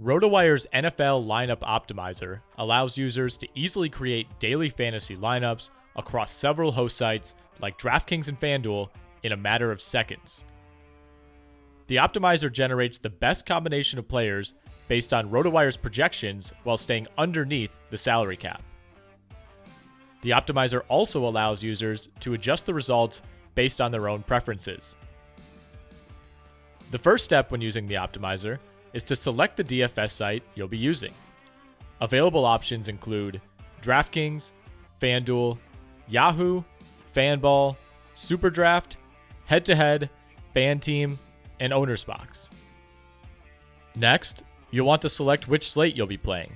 RotoWire's NFL Lineup Optimizer allows users to easily create daily fantasy lineups across several host sites like DraftKings and FanDuel in a matter of seconds. The optimizer generates the best combination of players based on RotoWire's projections while staying underneath the salary cap. The optimizer also allows users to adjust the results based on their own preferences. The first step when using the optimizer is to select the DFS site you'll be using. Available options include DraftKings, FanDuel, Yahoo, FanBall, SuperDraft, Head-to-Head, FanTeam, and Owner's Box. Next, you'll want to select which slate you'll be playing.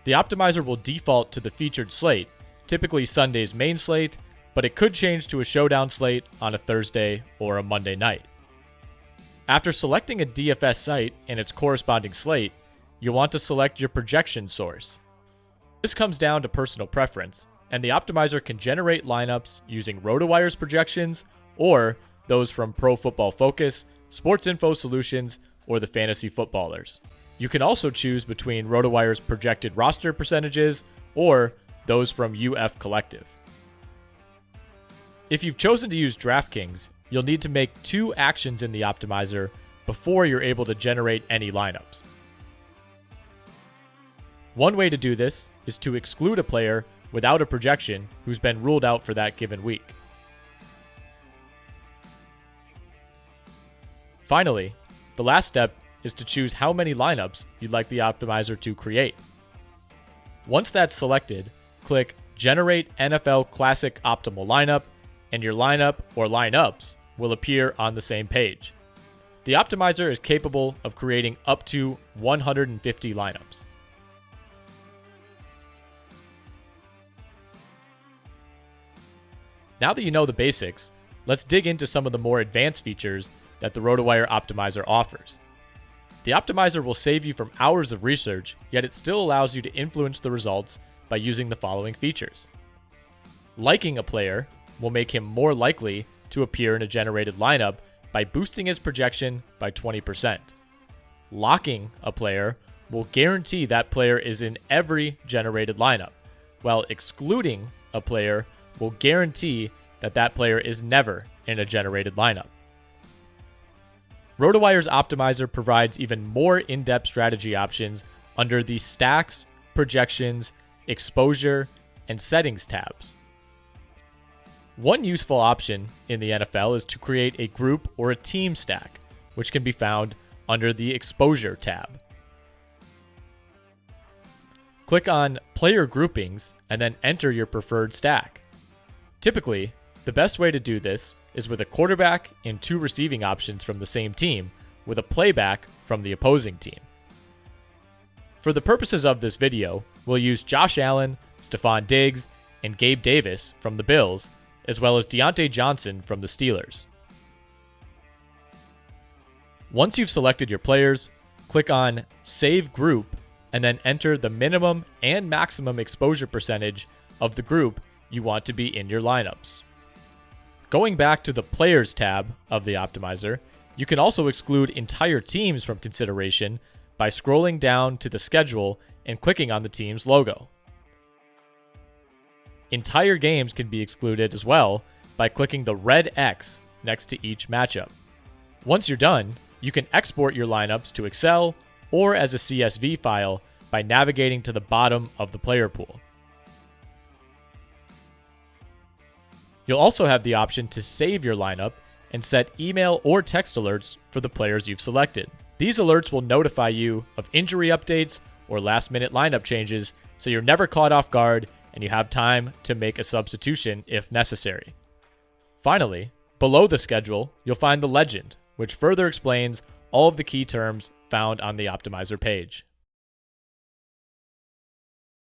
The optimizer will default to the featured slate, typically Sunday's main slate, but it could change to a showdown slate on a Thursday or a Monday night. After selecting a DFS site and its corresponding slate, you'll want to select your projection source. This comes down to personal preference, and the optimizer can generate lineups using RotoWire's projections or those from Pro Football Focus, Sports Info Solutions, or the Fantasy Footballers. You can also choose between RotoWire's projected roster percentages or those from UF Collective. If you've chosen to use DraftKings, you'll need to make two actions in the optimizer before you're able to generate any lineups. One way to do this is to exclude a player without a projection who's been ruled out for that given week. Finally, the last step is to choose how many lineups you'd like the optimizer to create. Once that's selected, click Generate NFL Classic Optimal Lineup, and your lineup or lineups will appear on the same page. The optimizer is capable of creating up to 150 lineups. Now that you know the basics, let's dig into some of the more advanced features that the RotoWire Optimizer offers. The optimizer will save you from hours of research, yet it still allows you to influence the results by using the following features. Liking a player will make him more likely to appear in a generated lineup by boosting his projection by 20%. Locking a player will guarantee that player is in every generated lineup, while excluding a player will guarantee that that player is never in a generated lineup. RotoWire's optimizer provides even more in-depth strategy options under the Stacks, Projections, Exposure, and Settings tabs. One useful option in the NFL is to create a group or a team stack, which can be found under the Exposure tab. Click on Player Groupings and then enter your preferred stack. Typically, the best way to do this is with a quarterback and two receiving options from the same team, with a playback from the opposing team. For the purposes of this video, we'll use Josh Allen, Stephon Diggs, and Gabe Davis from the Bills, as well as Deontay Johnson from the Steelers. Once you've selected your players, click on Save Group and then enter the minimum and maximum exposure percentage of the group you want to be in your lineups. Going back to the Players tab of the optimizer, you can also exclude entire teams from consideration by scrolling down to the schedule and clicking on the team's logo. Entire games can be excluded as well by clicking the red X next to each matchup. Once you're done, you can export your lineups to Excel or as a CSV file by navigating to the bottom of the player pool. You'll also have the option to save your lineup and set email or text alerts for the players you've selected. These alerts will notify you of injury updates or last-minute lineup changes, so you're never caught off guard and you have time to make a substitution if necessary. Finally, below the schedule, you'll find the legend, which further explains all of the key terms found on the optimizer page.